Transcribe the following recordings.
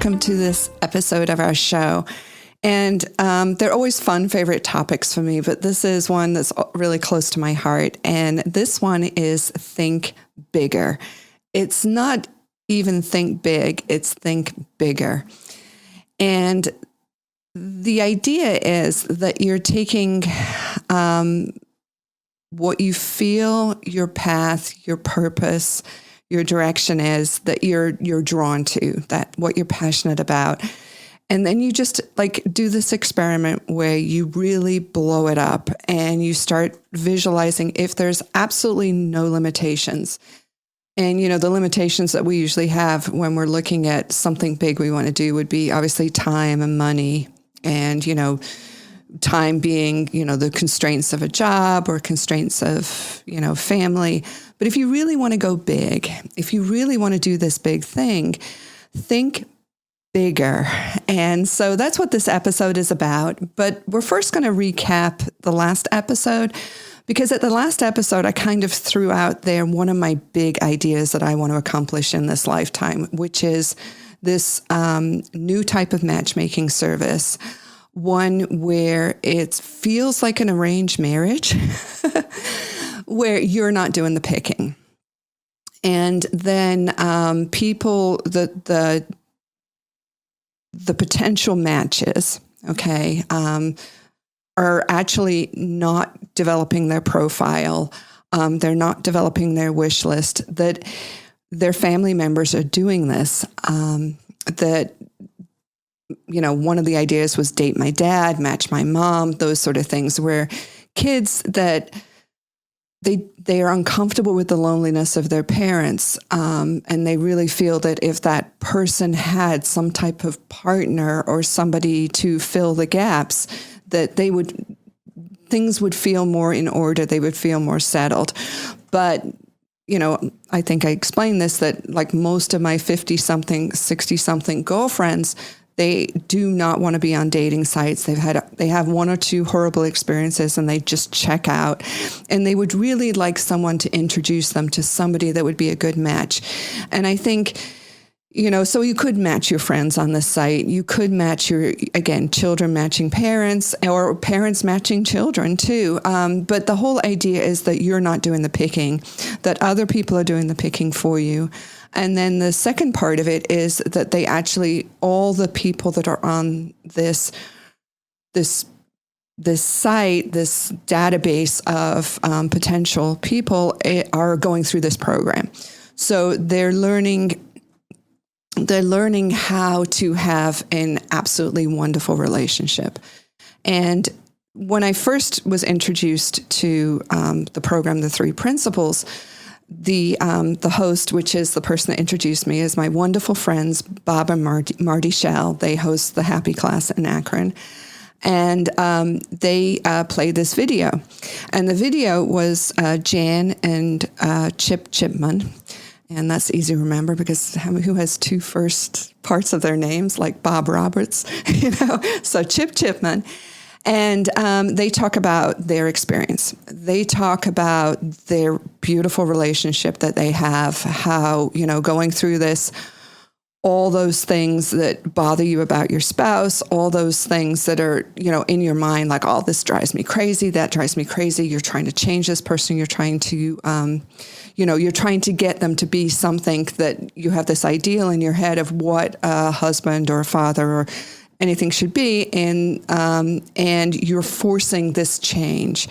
welcome to this episode of our show. And they're always fun, favorite topics for me, but this is one that's really close to my heart. And this one is think bigger. It's not even think big, it's think bigger. And the idea is that you're taking what you feel, your path, your purpose, your direction is that you're drawn to, that what you're passionate about. And then you just do this experiment where you really blow it up and you start visualizing if there's absolutely no limitations. And, the limitations that we usually have when we're looking at something big we want to do would be obviously time and money and, time being, the constraints of a job or constraints of, family. But if you really want to go big, if you really want to do this big thing, think bigger. And so that's what this episode is about. But we're first going to recap the last episode, because at the last episode, I kind of threw out there one of my big ideas that I want to accomplish in this lifetime, which is this new type of matchmaking service, one where it feels like an arranged marriage, where you're not doing the picking. And then people, the potential matches, okay, are actually not developing their profile. They're not developing their wish list, that their family members are doing this. That, one of the ideas was date my dad, match my mom, those sort of things, where kids that they are uncomfortable with the loneliness of their parents, and they really feel that if that person had some type of partner or somebody to fill the gaps, that things would feel more in order, they would feel more settled. But, I think I explained this, that like most of my 50-something, 60-something girlfriends, they do not want to be on dating sites. They have one or two horrible experiences and they just check out. And they would really like someone to introduce them to somebody that would be a good match. And I think, so you could match your friends on the site. You could match children matching parents, or parents matching children too. But the whole idea is that you're not doing the picking, that other people are doing the picking for you. And then the second part of it is that they actually, all the people that are on this site, this database of potential people are going through this program. So they're learning how to have an absolutely wonderful relationship. And when I first was introduced to the program, the 3 principles, the host, which is the person that introduced me, is my wonderful friends, Bob and Marty Shell. They host the Happy Class in Akron. And they played this video. And the video was Jan and 𝗘𝗶𝗀𝗴𝗴𝗏. And that's easy to remember because who has 2 first parts of their names, like Bob Roberts, so 𝗘𝗶𝗴𝗏𝗏. And they talk about their experience. They talk about their beautiful relationship that they have, how, going through this, all those things that bother you about your spouse, all those things that are, in your mind, like, oh, this drives me crazy, that drives me crazy. You're trying to change this person. You're trying to, you're trying to get them to be something that you have this ideal in your head of what a husband or a father or anything should be, and you're forcing this change.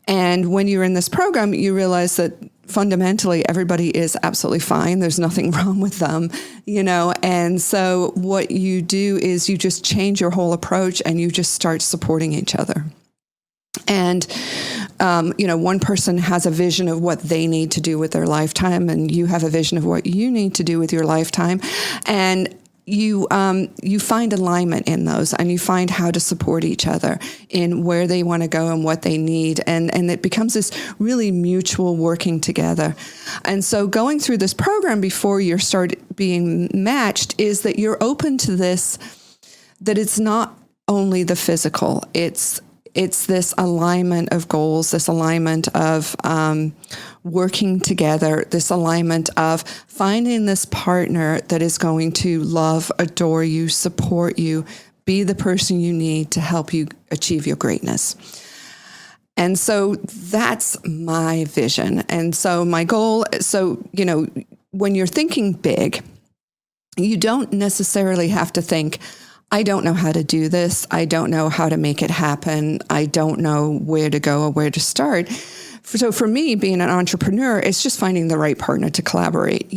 And when you're in this program, you realize that fundamentally everybody is absolutely fine. There's nothing wrong with them, and so what you do is you just change your whole approach and you just start supporting each other. And, one person has a vision of what they need to do with their lifetime, and you have a vision of what you need to do with your lifetime. And you find alignment in those, and you find how to support each other in where they want to go and what they need. And it becomes this really mutual working together. And so going through this program before you start being matched is that you're open to this, that it's not only the physical, it's this alignment of goals, this alignment of working together, this alignment of finding this partner that is going to love, adore you, support you, be the person you need to help you achieve your greatness. And so that's my vision. And so my goal, when you're thinking big, you don't necessarily have to think, I don't know how to do this. I don't know how to make it happen. I don't know where to go or where to start. So for me, being an entrepreneur, it's just finding the right partner to collaborate.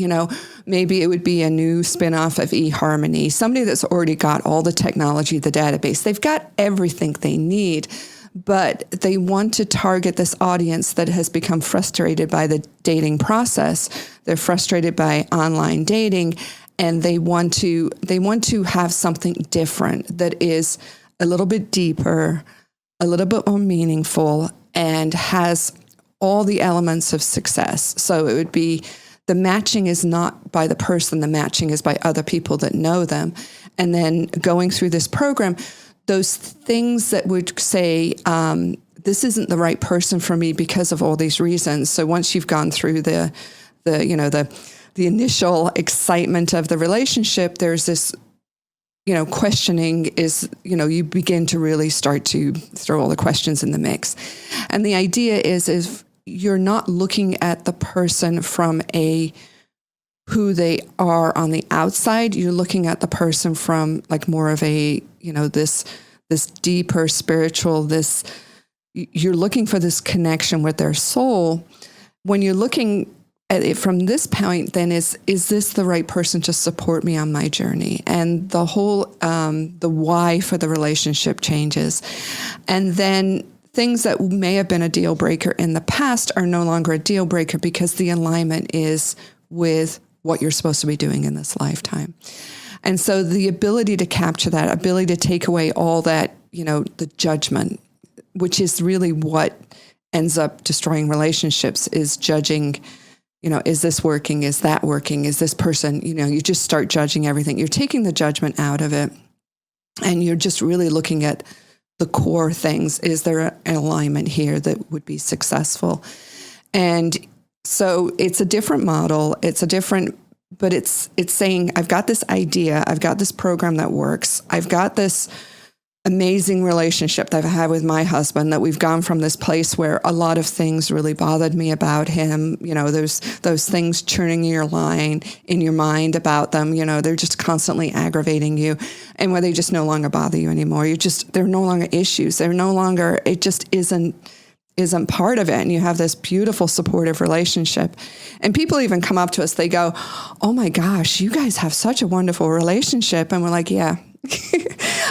Maybe it would be a new spinoff of eHarmony, somebody that's already got all the technology, the database. They've got everything they need, but they want to target this audience that has become frustrated by the dating process. They're frustrated by online dating, and they want to have something different that is a little bit deeper, a little bit more meaningful, and has all the elements of success. So it would be, the matching is not by the person, the matching is by other people that know them. And then going through this program, those things that would say, this isn't the right person for me because of all these reasons. So once you've gone through the initial excitement of the relationship, there's this, questioning is, you begin to really start to throw all the questions in the mix. And the idea is if you're not looking at the person from who they are on the outside, you're looking at the person from like more of a, this deeper spiritual, you're looking for this connection with their soul. When you're looking at it from this point, then is this the right person to support me on my journey? And the whole, the why for the relationship changes. And then things that may have been a deal breaker in the past are no longer a deal breaker because the alignment is with what you're supposed to be doing in this lifetime. And so the ability to capture that, ability to take away all that, the judgment, which is really what ends up destroying relationships, is judging, is this working? Is that working? Is this person, you just start judging everything. You're taking the judgment out of it, and you're just really looking at the core things. Is there an alignment here that would be successful? And so it's a different model. But it's saying, I've got this idea. I've got this program that works. I've got this amazing relationship that I've had with my husband, that we've gone from this place where a lot of things really bothered me about him. There's those things churning in your mind about them. They're just constantly aggravating you, and where they just no longer bother you anymore. They're no longer issues. It just isn't part of it. And you have this beautiful supportive relationship. And people even come up to us, they go, oh my gosh, you guys have such a wonderful relationship. And we're like, yeah.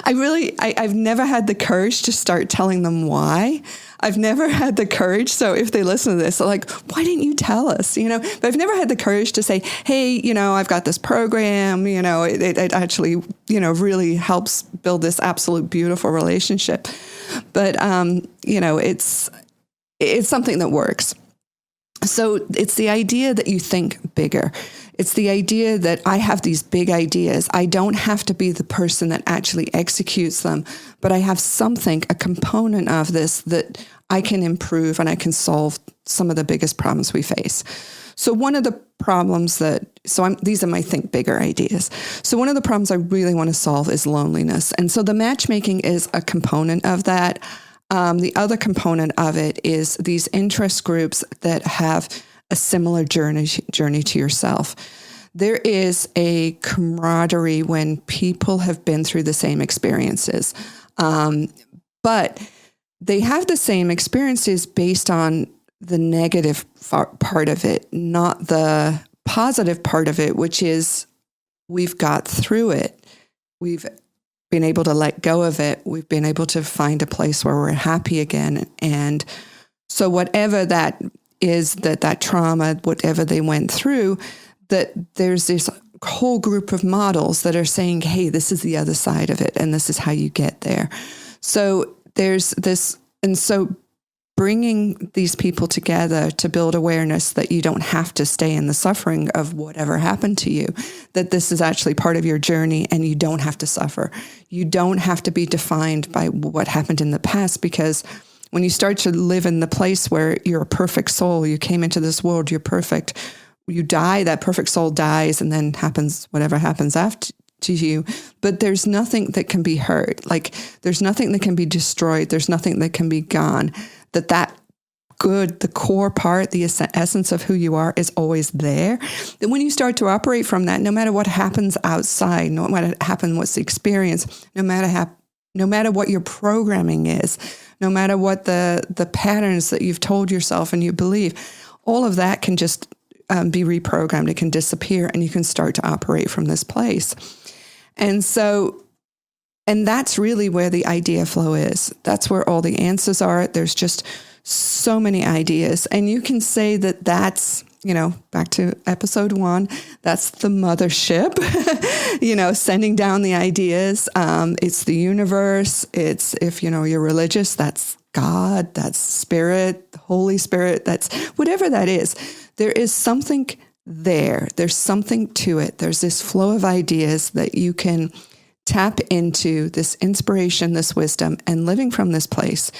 I've never had the courage to start telling them why. I've never had the courage. So if they listen to this, they're like, why didn't you tell us? But I've never had the courage to say, hey, I've got this program, it actually, really helps build this absolute beautiful relationship. But, it's something that works. So it's the idea that you think bigger. It's the idea that I have these big ideas. I don't have to be the person that actually executes them, but I have a component of this that I can improve, and I can solve some of the biggest problems we face. So one of the problems these are my think bigger ideas. So one of the problems I really want to solve is loneliness. And so the matchmaking is a component of that. The other component of it is these interest groups that have a similar journey to yourself. There is a camaraderie when people have been through the same experiences, but they have the same experiences based on the negative part of it, not the positive part of it, which is we've got through it. We've been able to let go of it. We've been able to find a place where we're happy again. And so whatever that is, that trauma, whatever they went through, that there's this whole group of models that are saying, hey, this is the other side of it, and this is how you get there. So there's this, and so bringing these people together to build awareness that you don't have to stay in the suffering of whatever happened to you, that this is actually part of your journey, and you don't have to suffer. You don't have to be defined by what happened in the past, because when you start to live in the place where you're a perfect soul, you came into this world, you're perfect, you die, that perfect soul dies, and then happens whatever happens after to you. But there's nothing that can be hurt. Like there's nothing that can be destroyed. There's nothing that can be gone. That good, the core part, the essence of who you are is always there. Then when you start to operate from that, no matter what happens outside, no matter what happens, what's the experience, no matter what your programming is, no matter what the patterns that you've told yourself and you believe, all of that can just be reprogrammed. It can disappear, and you can start to operate from this place. And that's really where the idea flow is. That's where all the answers are. There's just so many ideas. And you can say that that's, back to episode 1, that's the mothership, sending down the ideas. It's the universe. It's, if, you're religious, that's God, that's Spirit, the Holy Spirit, that's whatever that is. There is something there. There's something to it. There's this flow of ideas that you can tap into, this inspiration, this wisdom, and living from this place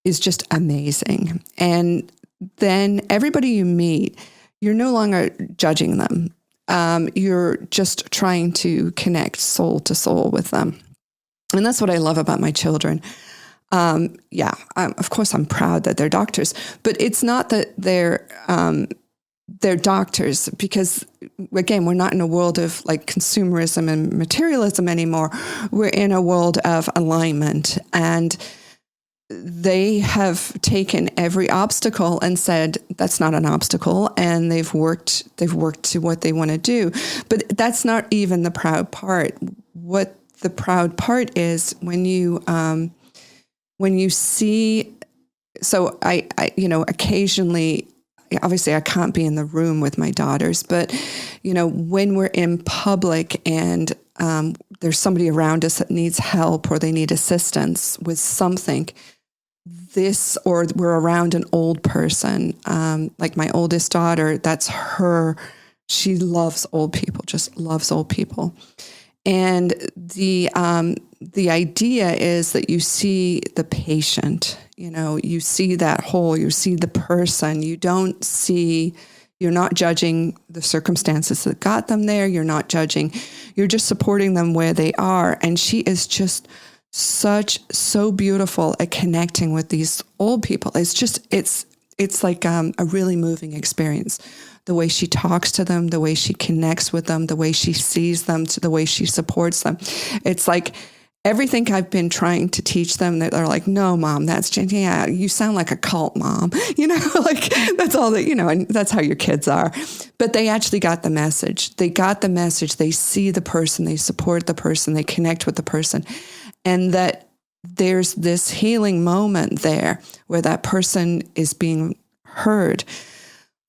is just amazing. And then everybody you meet, you're no longer judging them. You're just trying to connect soul to soul with them. And that's what I love about my children. Of course, I'm proud that they're doctors, but it's not that they're doctors, because again, we're not in a world of like consumerism and materialism anymore. We're in a world of alignment, and they have taken every obstacle and said, that's not an obstacle. And they've worked to what they want to do. But that's not even the proud part. What the proud part is when you see, so I occasionally, obviously I can't be in the room with my daughters, but, when we're in public and there's somebody around us that needs help or they need assistance with something, or we're around an old person, like my oldest daughter, that's her, she loves old people, just loves old people. And the idea is that you see the patient, you see that whole, you see the person, you're not judging the circumstances that got them there. You're not judging, you're just supporting them where they are. And she is just so beautiful at connecting with these old people. It's like a really moving experience. The way she talks to them, the way she connects with them, the way she sees them, to the way she supports them. It's like everything I've been trying to teach them, that they're like, no, Mom, you sound like a cult, Mom. Like that's all that, and that's how your kids are. But they actually got the message. They got the message. They see the person, they support the person, they connect with the person. And that there's this healing moment there where that person is being heard.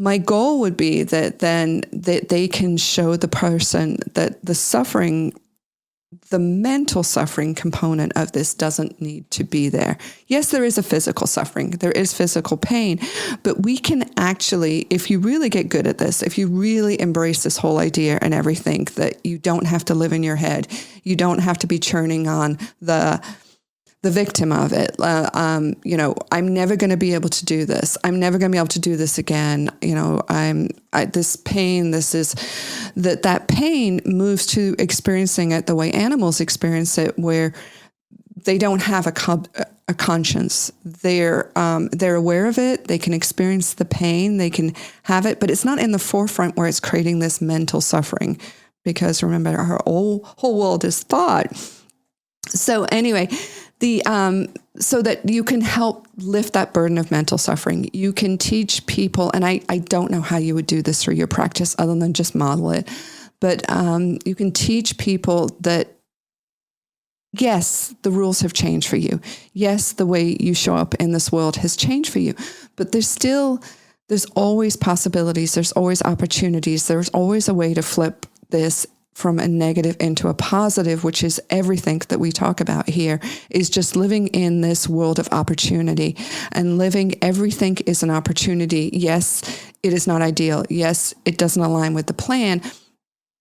My goal would be that then that they can show the person that the suffering, the mental suffering component of this doesn't need to be there. Yes, there is a physical suffering. There is physical pain, but we can actually, if you really get good at this, if you really embrace this whole idea and everything, that you don't have to live in your head, you don't have to be churning on the victim of it. I'm never going to be able to do this. I'm never going to be able to do this again. This pain, that pain moves to experiencing it the way animals experience it, where they don't have a conscience. They're aware of it. They can experience the pain. They can have it, but it's not in the forefront where it's creating this mental suffering, because remember, our whole world is thought. So anyway, so that you can help lift that burden of mental suffering. You can teach people, and I don't know how you would do this through your practice other than just model it, but you can teach people that, yes, the rules have changed for you. Yes, the way you show up in this world has changed for you, but there's always possibilities. There's always opportunities. There's always a way to flip this from a negative into a positive, which is everything that we talk about here, is just living in this world of opportunity, and everything is an opportunity. Yes, it is not ideal. Yes, it doesn't align with the plan,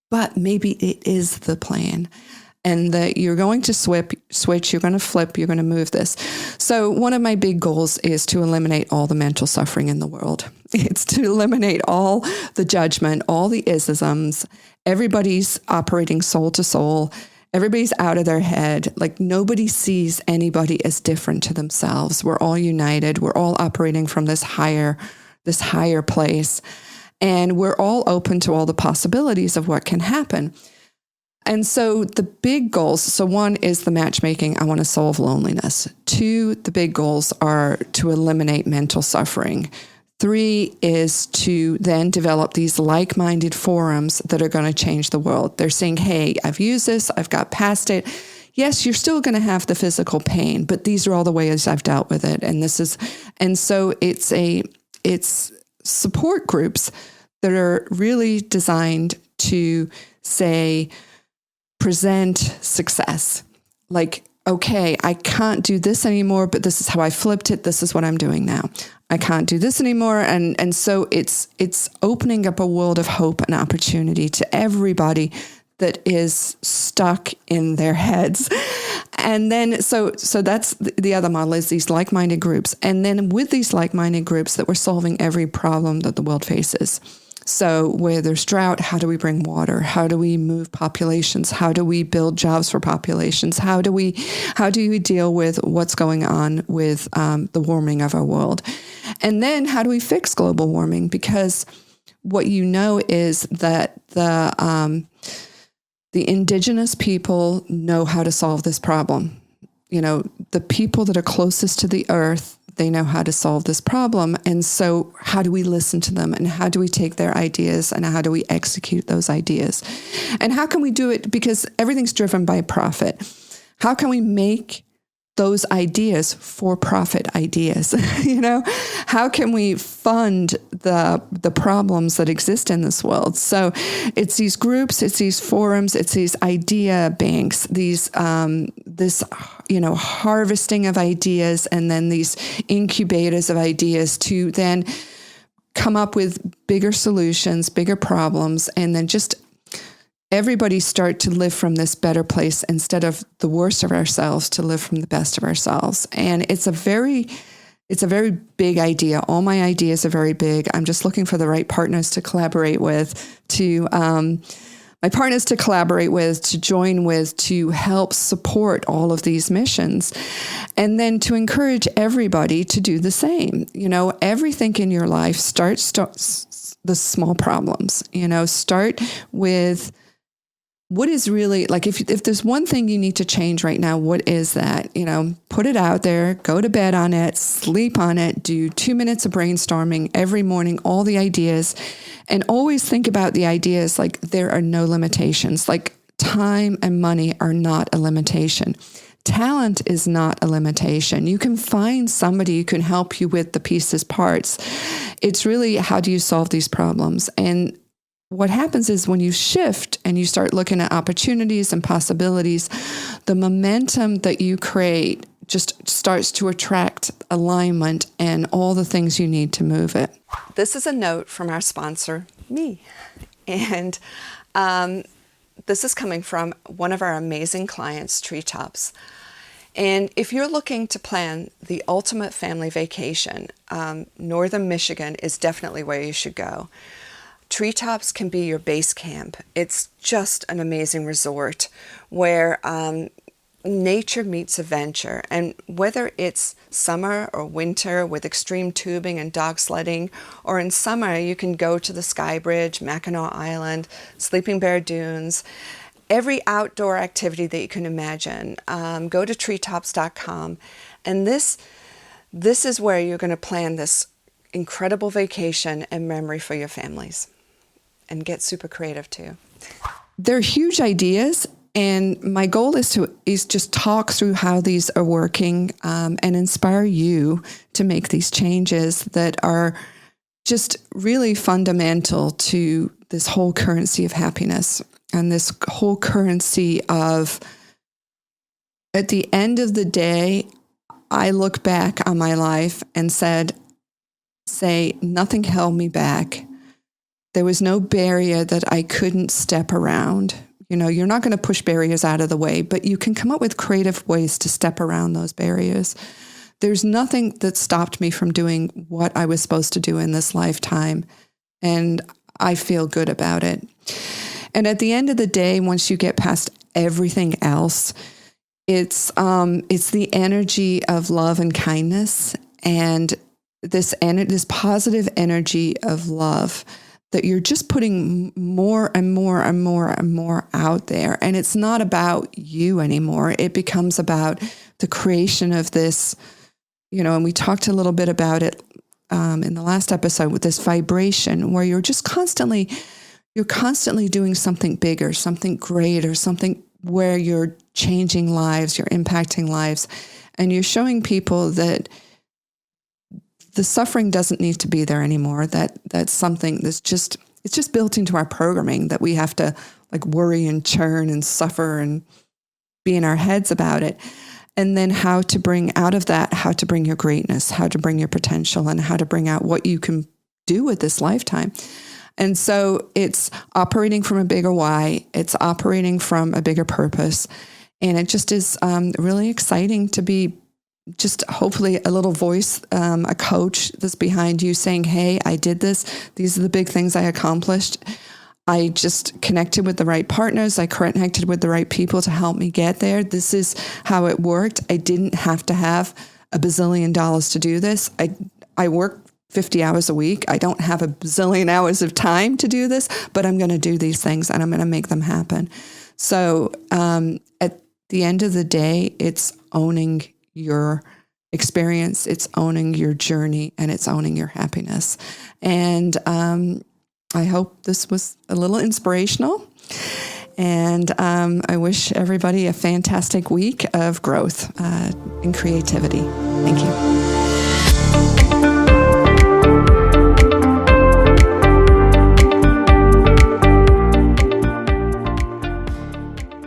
but maybe it is the plan. and that you're going to switch, you're going to flip, you're going to move this. So one of my big goals is to eliminate all the mental suffering in the world. It's to eliminate all the judgment, all the isms. Everybody's operating soul to soul. Everybody's out of their head. Like nobody sees anybody as different to themselves. We're all united. We're all operating from this higher place. And we're all open to all the possibilities of what can happen. And so the big goals, so one is the matchmaking. I want to solve loneliness. 2, the big goals are to eliminate mental suffering. 3 is to then develop these like-minded forums that are going to change the world. They're saying, hey, I've used this, I've got past it. Yes, you're still going to have the physical pain, but these are all the ways I've dealt with it. And so it's support groups that are really designed to say, present success. Like, okay, I can't do this anymore, but this is how I flipped it. This is what I'm doing now. I can't do this anymore. And so it's opening up a world of hope and opportunity to everybody that is stuck in their heads. And then, so that's the other model, is these like-minded groups. And then with these like-minded groups that we're solving every problem that the world faces. So where there's drought, how do we bring water? How do we move populations? How do we build jobs for populations? How do we deal with what's going on with the warming of our world? And then how do we fix global warming? Because what you know is that the indigenous people know how to solve this problem. You know, the people that are closest to the earth, they know how to solve this problem. And so how do we listen to them, and how do we take their ideas, and how do we execute those ideas? And how can we do it? Because everything's driven by profit. How can we make those ideas for-profit ideas? You know, how can we fund the problems that exist in this world? So it's these groups, it's these forums, it's these idea banks, these this harvesting of ideas, and then these incubators of ideas to then come up with bigger solutions, bigger problems, and then just everybody start to live from this better place instead of the worst of ourselves, to live from the best of ourselves. And it's a very big idea. All my ideas are very big. I'm just looking for the right partners to collaborate with, to join with, to help support all of these missions, and then to encourage everybody to do the same. You know, everything in your life starts the small problems. You know, start with what is really, like, if there's one thing you need to change right now, what is that? You know, put it out there, go to bed on it, sleep on it, do 2 minutes of brainstorming every morning, all the ideas, and always think about the ideas like there are no limitations. Like time and money are not a limitation. Talent is not a limitation. You can find somebody who can help you with the pieces, parts. It's really, how do you solve these problems? And what happens is when you shift and you start looking at opportunities and possibilities, the momentum that you create just starts to attract alignment and all the things you need to move it. This is a note from our sponsor, me. And this is coming from one of our amazing clients, 𝗘𝗶𝗀𝗏𝗏. And if you're looking to plan the ultimate family vacation, northern Michigan is definitely where you should go. 𝗘𝗶𝗏𝗏 can be your base camp. It's just an amazing resort where nature meets adventure. And whether it's summer or winter with extreme tubing and dog sledding, or in summer you can go to the Sky Bridge, Mackinac Island, Sleeping Bear Dunes, every outdoor activity that you can imagine. Go to 𝗘𝗶𝗏𝗏s.com, and this is where you're going to plan this incredible vacation and memory for your families. And get super creative too. They're huge ideas, and my goal is just talk through how these are working, and inspire you to make these changes that are just really fundamental to this whole currency of happiness, and this whole currency of, at the end of the day, I look back on my life and say, nothing held me back. There was no barrier that I couldn't step around. You're not going to push barriers out of the way, but you can come up with creative ways to step around those barriers. There's nothing that stopped me from doing what I was supposed to do in this lifetime, and I feel good about it. And at the end of the day, once you get past everything else, it's the energy of love and kindness, and this positive energy of love that you're just putting more and more and more and more out there. And it's not about you anymore. It becomes about the creation of this, and we talked a little bit about it in the last episode with this vibration where you're constantly doing something bigger, something greater, something where you're changing lives, you're impacting lives, and you're showing people that the suffering doesn't need to be there anymore. That's something it's just built into our programming that we have to worry and churn and suffer and be in our heads about it. And then how to bring out of that, how to bring your greatness, how to bring your potential, and how to bring out what you can do with this lifetime. And so it's operating from a bigger why, it's operating from a bigger purpose. And it just is really exciting to be just hopefully a little voice, a coach that's behind you saying, hey, I did this. These are the big things I accomplished. I just connected with the right partners. I connected with the right people to help me get there. This is how it worked. I didn't have to have $1 bazillion to do this. I work 50 hours a week. I don't have a bazillion hours of time to do this, but I'm going to do these things and I'm going to make them happen. So at the end of the day, it's owning your experience, it's owning your journey, and it's owning your happiness. And I hope this was a little inspirational. And I wish everybody a fantastic week of growth in creativity. Thank you.